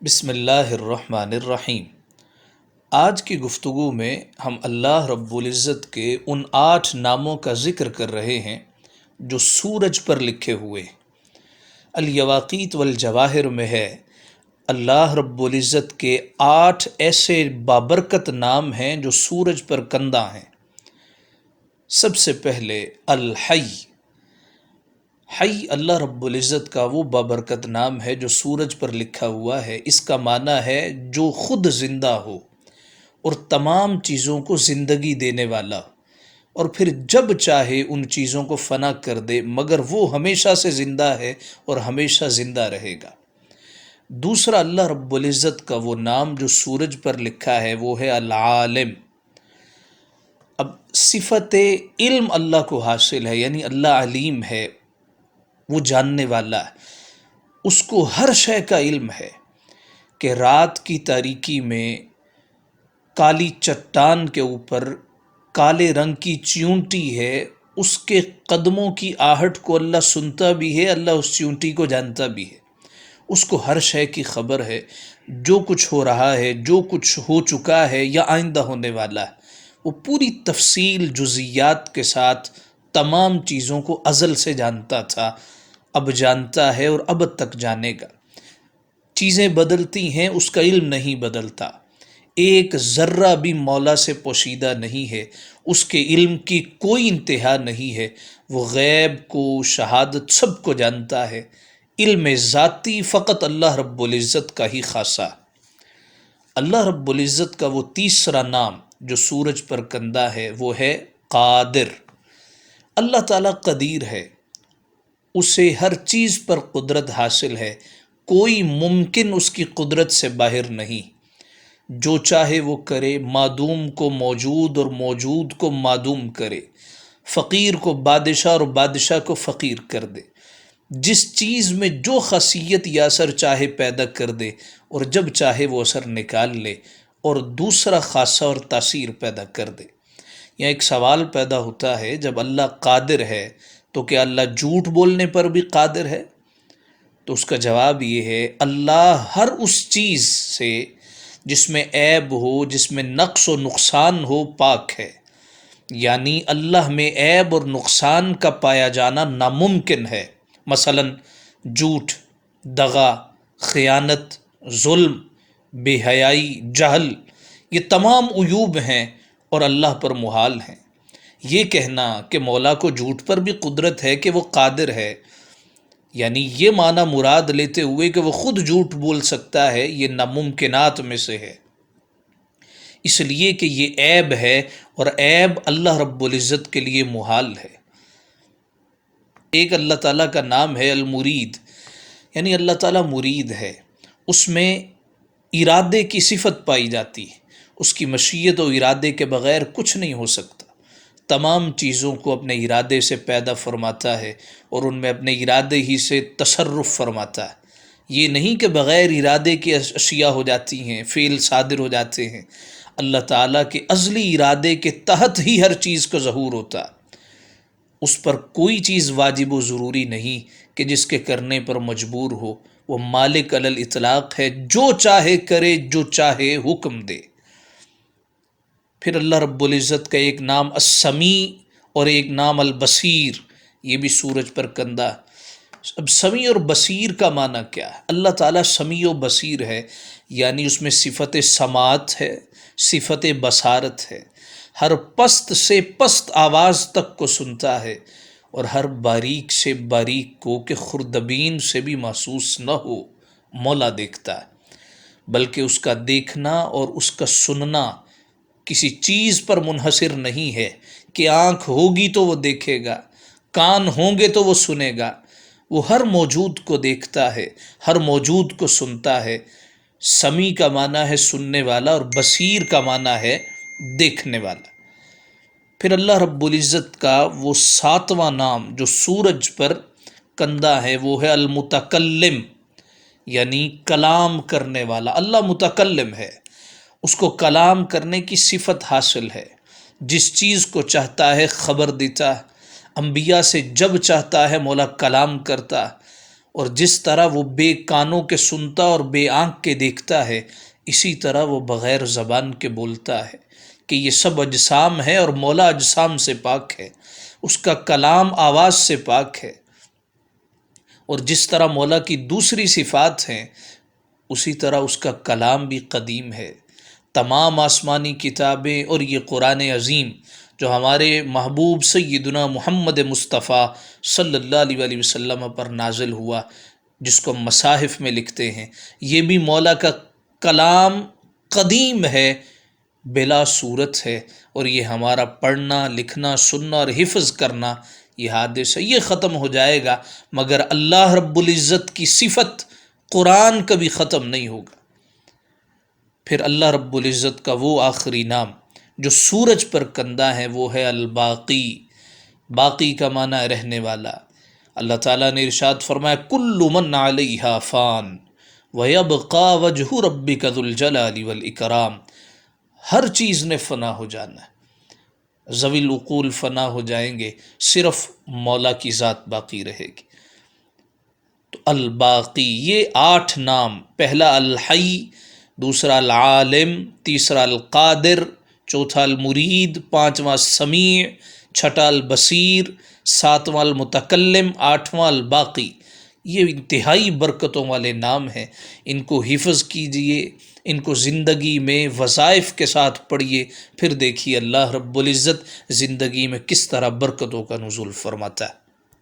بسم اللہ الرحمن الرحیم۔ آج کی گفتگو میں ہم اللہ رب العزت کے ان 8 ناموں کا ذکر کر رہے ہیں جو سورج پر لکھے ہوئے ہیں۔ الیواقیت والجواہر میں ہے اللہ رب العزت کے 8 ایسے بابرکت نام ہیں جو سورج پر کندہ ہیں۔ سب سے پہلے الحی۔ حی اللہ رب العزت کا وہ بابرکت نام ہے جو سورج پر لکھا ہوا ہے۔ اس کا معنی ہے جو خود زندہ ہو اور تمام چیزوں کو زندگی دینے والا ہو، اور پھر جب چاہے ان چیزوں کو فنا کر دے، مگر وہ ہمیشہ سے زندہ ہے اور ہمیشہ زندہ رہے گا۔ دوسرا اللہ رب العزت کا وہ نام جو سورج پر لکھا ہے وہ ہے العالم۔ اب صفت علم اللہ کو حاصل ہے، یعنی اللہ علیم ہے، وہ جاننے والا ہے، اس کو ہر شے کا علم ہے کہ رات کی تاریکی میں کالی چٹان کے اوپر کالے رنگ کی چیونٹی ہے، اس کے قدموں کی آہٹ کو اللہ سنتا بھی ہے، اللہ اس چیونٹی کو جانتا بھی ہے، اس کو ہر شے کی خبر ہے، جو کچھ ہو رہا ہے، جو کچھ ہو چکا ہے یا آئندہ ہونے والا ہے، وہ پوری تفصیل جزیات کے ساتھ تمام چیزوں کو ازل سے جانتا تھا، اب جانتا ہے اور اب تک جانے گا۔ چیزیں بدلتی ہیں، اس کا علم نہیں بدلتا۔ ایک ذرہ بھی مولا سے پوشیدہ نہیں ہے، اس کے علم کی کوئی انتہا نہیں ہے، وہ غیب کو، شہادت سب کو جانتا ہے۔ علم ذاتی فقط اللہ رب العزت کا ہی خاصہ۔ اللہ رب العزت کا وہ تیسرا نام جو سورج پر کندہ ہے وہ ہے قادر۔ اللہ تعالیٰ قدیر ہے، اسے ہر چیز پر قدرت حاصل ہے، کوئی ممکن اس کی قدرت سے باہر نہیں۔ جو چاہے وہ کرے، معدوم کو موجود اور موجود کو معدوم کرے، فقیر کو بادشاہ اور بادشاہ کو فقیر کر دے، جس چیز میں جو خاصیت یا اثر چاہے پیدا کر دے اور جب چاہے وہ اثر نکال لے اور دوسرا خاصہ اور تاثیر پیدا کر دے۔ یہاں ایک سوال پیدا ہوتا ہے، جب اللہ قادر ہے تو کیا اللہ جھوٹ بولنے پر بھی قادر ہے؟ تو اس کا جواب یہ ہے، اللہ ہر اس چیز سے جس میں عیب ہو، جس میں نقص و نقصان ہو، پاک ہے۔ یعنی اللہ میں عیب اور نقصان کا پایا جانا ناممکن ہے۔ مثلا جھوٹ، دغا، خیانت، ظلم، بے حیائی، جہل، یہ تمام عیوب ہیں اور اللہ پر محال ہیں۔ یہ کہنا کہ مولا کو جھوٹ پر بھی قدرت ہے کہ وہ قادر ہے، یعنی یہ معنی مراد لیتے ہوئے کہ وہ خود جھوٹ بول سکتا ہے، یہ ناممکنات میں سے ہے، اس لیے کہ یہ عیب ہے اور عیب اللہ رب العزت کے لیے محال ہے۔ ایک اللہ تعالیٰ کا نام ہے المرید، یعنی اللہ تعالیٰ مرید ہے، اس میں ارادے کی صفت پائی جاتی ہے، اس کی مشیت و ارادے کے بغیر کچھ نہیں ہو سکتا، تمام چیزوں کو اپنے ارادے سے پیدا فرماتا ہے اور ان میں اپنے ارادے ہی سے تصرف فرماتا ہے۔ یہ نہیں کہ بغیر ارادے کی اشیاء ہو جاتی ہیں، فعل صادر ہو جاتے ہیں۔ اللہ تعالیٰ کے ازلی ارادے کے تحت ہی ہر چیز کا ظہور ہوتا ہے، اس پر کوئی چیز واجب و ضروری نہیں کہ جس کے کرنے پر مجبور ہو۔ وہ مالک علی الاطلاق ہے، جو چاہے کرے، جو چاہے حکم دے۔ پھر اللہ رب العزت کا ایک نام السمیع اور ایک نام البصیر، یہ بھی سورج پر کندہ۔ اب سمیع اور بصیر کا معنی کیا ہے؟ اللہ تعالیٰ سمیع و بصیر ہے، یعنی اس میں صفت سماعت ہے، صفت بصارت ہے، ہر پست سے پست آواز تک کو سنتا ہے اور ہر باریک سے باریک کو کہ خردبین سے بھی محسوس نہ ہو مولا دیکھتا ہے، بلکہ اس کا دیکھنا اور اس کا سننا کسی چیز پر منحصر نہیں ہے کہ آنکھ ہوگی تو وہ دیکھے گا، کان ہوں گے تو وہ سنے گا، وہ ہر موجود کو دیکھتا ہے، ہر موجود کو سنتا ہے۔ سمیع کا معنی ہے سننے والا اور بصیر کا معنی ہے دیکھنے والا۔ پھر اللہ رب العزت کا وہ 7واں نام جو سورج پر کندہ ہے وہ ہے المتکلم، یعنی کلام کرنے والا۔ اللہ متکلم ہے، اس کو کلام کرنے کی صفت حاصل ہے، جس چیز کو چاہتا ہے خبر دیتا ہے۔ انبیاء سے جب چاہتا ہے مولا کلام کرتا ہے، اور جس طرح وہ بے کانوں کے سنتا اور بے آنکھ کے دیکھتا ہے، اسی طرح وہ بغیر زبان کے بولتا ہے کہ یہ سب اجسام ہے اور مولا اجسام سے پاک ہے، اس کا کلام آواز سے پاک ہے۔ اور جس طرح مولا کی دوسری صفات ہیں اسی طرح اس کا کلام بھی قدیم ہے۔ تمام آسمانی کتابیں اور یہ قرآن عظیم جو ہمارے محبوب سیدنا محمد مصطفیٰ صلی اللہ علیہ وآلہ وسلم پر نازل ہوا، جس کو ہم مصاحف میں لکھتے ہیں، یہ بھی مولا کا کلام قدیم ہے، بلا صورت ہے، اور یہ ہمارا پڑھنا، لکھنا، سننا اور حفظ کرنا یہ حادث ہے، یہ ختم ہو جائے گا، مگر اللہ رب العزت کی صفت قرآن کبھی ختم نہیں ہوگا۔ پھر اللہ رب العزت کا وہ آخری نام جو سورج پر کندہ ہے وہ ہے الباقی۔ باقی کا معنی ہے رہنے والا۔ اللہ تعالیٰ نے ارشاد فرمایا کل من علیہا فان ویبقى وجہ ربک ذو الجلال والاکرام۔ ہر چیز نے فنا ہو جانا ہے، ذوی العقول فنا ہو جائیں گے، صرف مولا کی ذات باقی رہے گی۔ تو الباقی یہ 8 نام، پہلا الحی، دوسرا العالم، تیسرا القادر، چوتھا المرید، پانچواں السمیع، چھٹا البصیر، ساتواں المتکلم، آٹھواں الباقی۔ یہ انتہائی برکتوں والے نام ہیں، ان کو حفظ کیجئے، ان کو زندگی میں وظائف کے ساتھ پڑھیے، پھر دیکھیے اللہ رب العزت زندگی میں کس طرح برکتوں کا نزول فرماتا ہے۔